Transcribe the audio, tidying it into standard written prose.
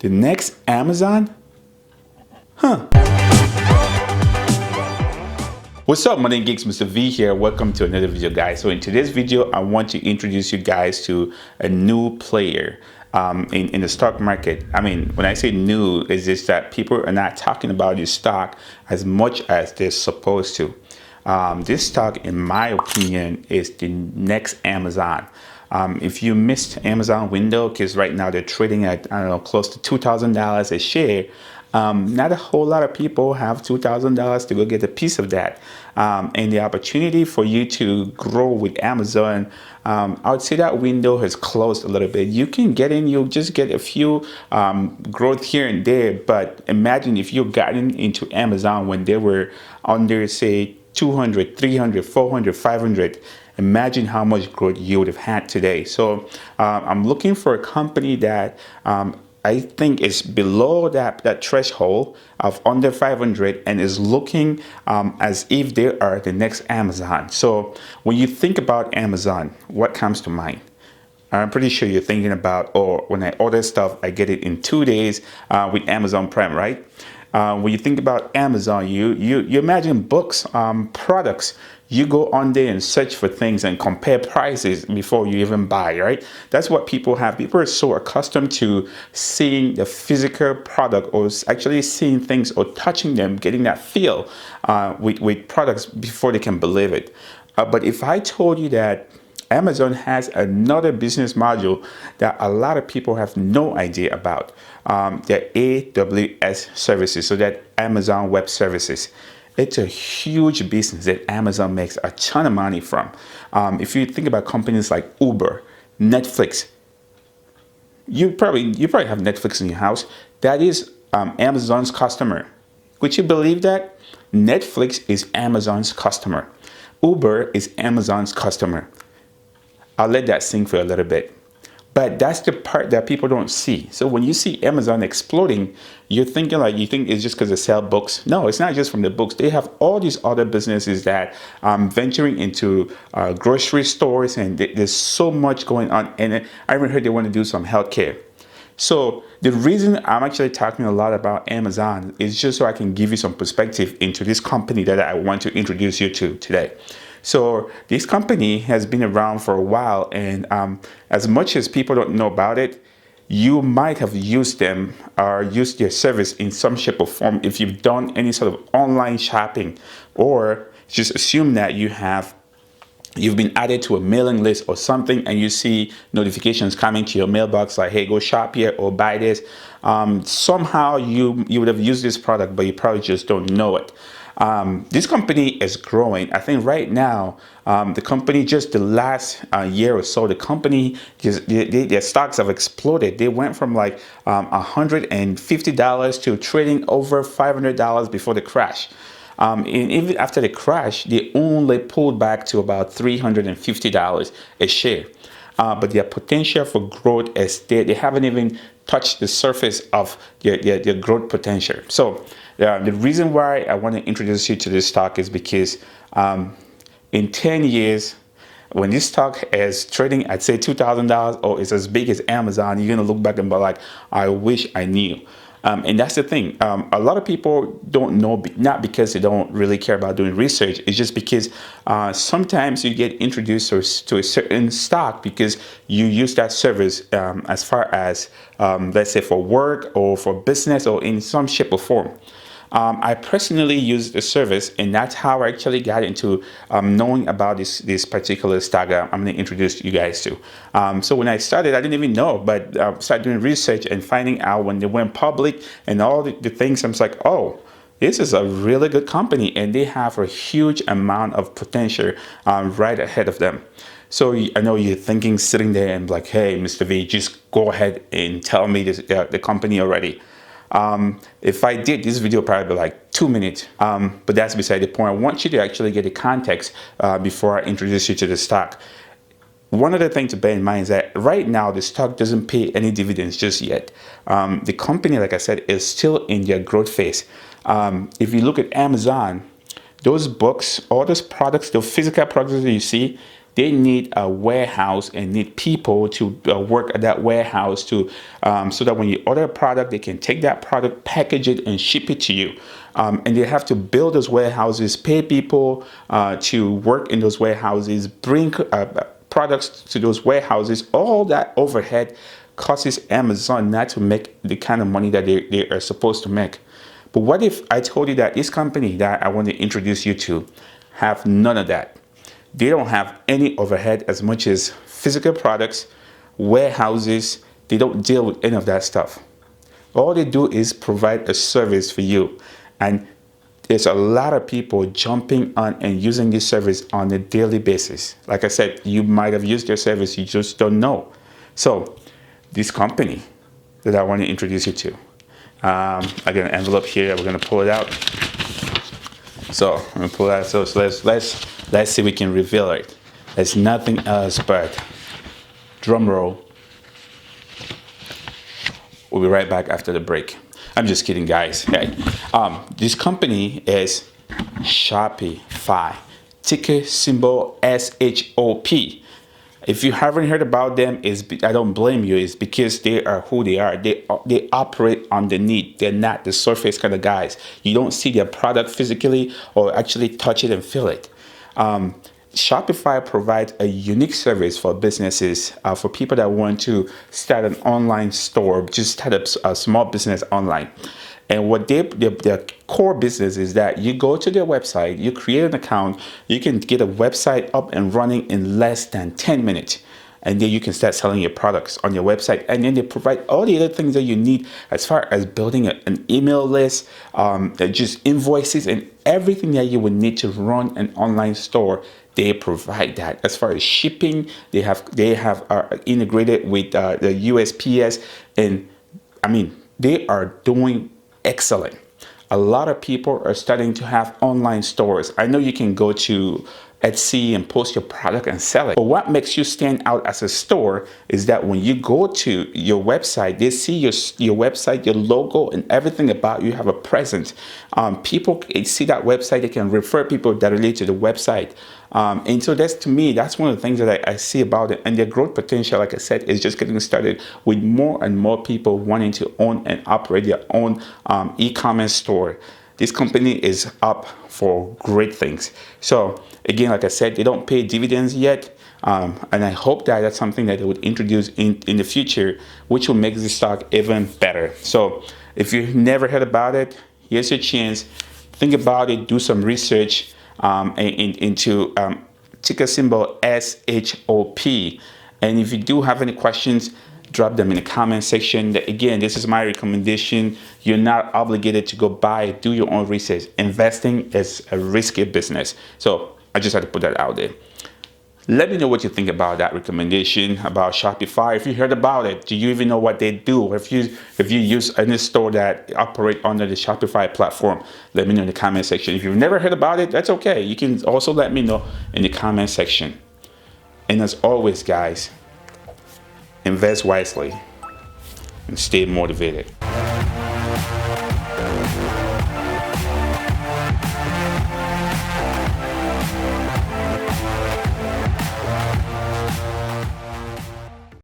The next Amazon? Huh. What's up, Money Geeks? Mr. V here. Welcome to another video, guys. So in today's video, I want to introduce you guys to a new player in the stock market. I mean, when I say new, it's just that people are not talking about this stock as much as they're supposed to. This stock, in my opinion, is the next Amazon. If you missed Amazon window, because right now they're trading at, I don't know, close to $2,000 a share, not a whole lot of people have $2,000 to go get a piece of that. And the opportunity for you to grow with Amazon, I would say that window has closed a little bit. You can get in, you'll just get a few growth here and there. But imagine if you've gotten into Amazon when they were under, say, 200, 300, 400, 500. Imagine how much growth you would have had today. So I'm looking for a company that I think is below that threshold of under 500 and is looking as if they are the next Amazon. So when you think about Amazon, what comes to mind? I'm pretty sure you're thinking about, oh, when I order stuff, I get it in 2 days with Amazon Prime, right? When you think about Amazon, you imagine books, products. You go on there and search for things and compare prices before you even buy, right? That's what people have. People are so accustomed to seeing the physical product or actually seeing things or touching them, getting that feel with products before they can believe it. But if I told you that Amazon has another business module that a lot of people have no idea about, their AWS services, so that Amazon Web Services. It's a huge business that Amazon makes a ton of money from. If you think about companies like Uber, Netflix, you probably have Netflix in your house. That is Amazon's customer. Would you believe that? Netflix is Amazon's customer. Uber is Amazon's customer. I'll let that sink for a little bit. But that's the part that people don't see. So when you see Amazon exploding, you're thinking you think it's just because they sell books. No, it's not just from the books. They have all these other businesses that venturing into grocery stores, and there's so much going on. And I even heard they want to do some healthcare. So the reason I'm actually talking a lot about Amazon is just so I can give you some perspective into this company that I want to introduce you to today. So this company has been around for a while, and as much as people don't know about it, you might have used them or used their service in some shape or form if you've done any sort of online shopping, or just assume that you've been added to a mailing list or something, and you see notifications coming to your mailbox like, hey, go shop here or buy this. Somehow you would have used this product, but you probably just don't know it. This company is growing. I think right now, the company, just the last year or so, the company, their stocks have exploded. They went from like $150 to trading over $500 before the crash. And even after the crash, they only pulled back to about $350 a share. But their potential for growth is there. They haven't even touched the surface of their growth potential. So the reason why I want to introduce you to this stock is because in 10 years, when this stock is trading at, say, $2,000 or is as big as Amazon, you're going to look back and be like, I wish I knew. And that's the thing. A lot of people don't know, not because they don't really care about doing research. It's just because sometimes you get introduced to a certain stock because you use that service as far as, let's say, for work or for business or in some shape or form. I personally use the service, and that's how I actually got into knowing about this particular stock I'm going to introduce you guys to. So when I started, I didn't even know, but started doing research and finding out when they went public and all the things. I'm just like, oh, this is a really good company, and they have a huge amount of potential right ahead of them. So I know you're thinking, sitting there and like, hey, Mr. V, just go ahead and tell me the company already. If I did, this video probably be like 2 minutes, but that's beside the point. I want you to actually get the context before I introduce you to the stock. One other thing to bear in mind is that right now the stock doesn't pay any dividends just yet. The company, like I said, is still in their growth phase. If you look at Amazon, those books, all those products, the physical products that you see, They need a warehouse and need people to work at that warehouse to so that when you order a product, they can take that product, package it, and ship it to you. And they have to build those warehouses, pay people to work in those warehouses, bring products to those warehouses. All that overhead causes Amazon not to make the kind of money that they are supposed to make. But what if I told you that this company that I want to introduce you to have none of that? They don't have any overhead as much as physical products, warehouses. They don't deal with any of that stuff. All they do is provide a service for you. And there's a lot of people jumping on and using this service on a daily basis. Like I said, you might have used their service, you just don't know. So this company that I want to introduce you to, I got an envelope here. We're going to pull it out. So I'm going to pull it out. So let's see if we can reveal it. It's nothing else but, drum roll. We'll be right back after the break. I'm just kidding, guys. Hey, this company is Shopify. Ticker symbol SHOP. If you haven't heard about them, I don't blame you. It's because they are who they are. They operate underneath. They're not the surface kind of guys. You don't see their product physically or actually touch it and feel it. Shopify provides a unique service for businesses, for people that want to start an online store, just start a small business online. And what their core business is that you go to their website, you create an account, you can get a website up and running in less than 10 minutes. And then you can start selling your products on your website. And then they provide all the other things that you need as far as building an email list, just invoices and everything that you would need to run an online store. They provide that. As far as shipping, they have integrated with the USPS. And I mean, they are doing excellent. A lot of people are starting to have online stores. I know you can go to Etsy and post your product and sell it. But what makes you stand out as a store is that when you go to your website, they see your website, your logo, and everything about you have a presence. People see that website, they can refer people that relate to the website. And so that's, to me, that's one of the things that I see about it. And their growth potential, like I said, is just getting started with more and more people wanting to own and operate their own e-commerce store. This company is up for great things. So again, like I said, they don't pay dividends yet. And I hope that that's something that they would introduce in the future, which will make the stock even better. So if you've never heard about it, here's your chance. Think about it, do some research into ticker symbol SHOP. And if you do have any questions, drop them in the comment section. Again, this is my recommendation. You're not obligated to go buy it. Do your own research. Investing is a risky business. So I just had to put that out there. Let me know what you think about that recommendation about Shopify. If you heard about it, do you even know what they do? If you use any store that operate under the Shopify platform, let me know in the comment section. If you've never heard about it, that's okay. You can also let me know in the comment section. And as always, guys, invest wisely and stay motivated.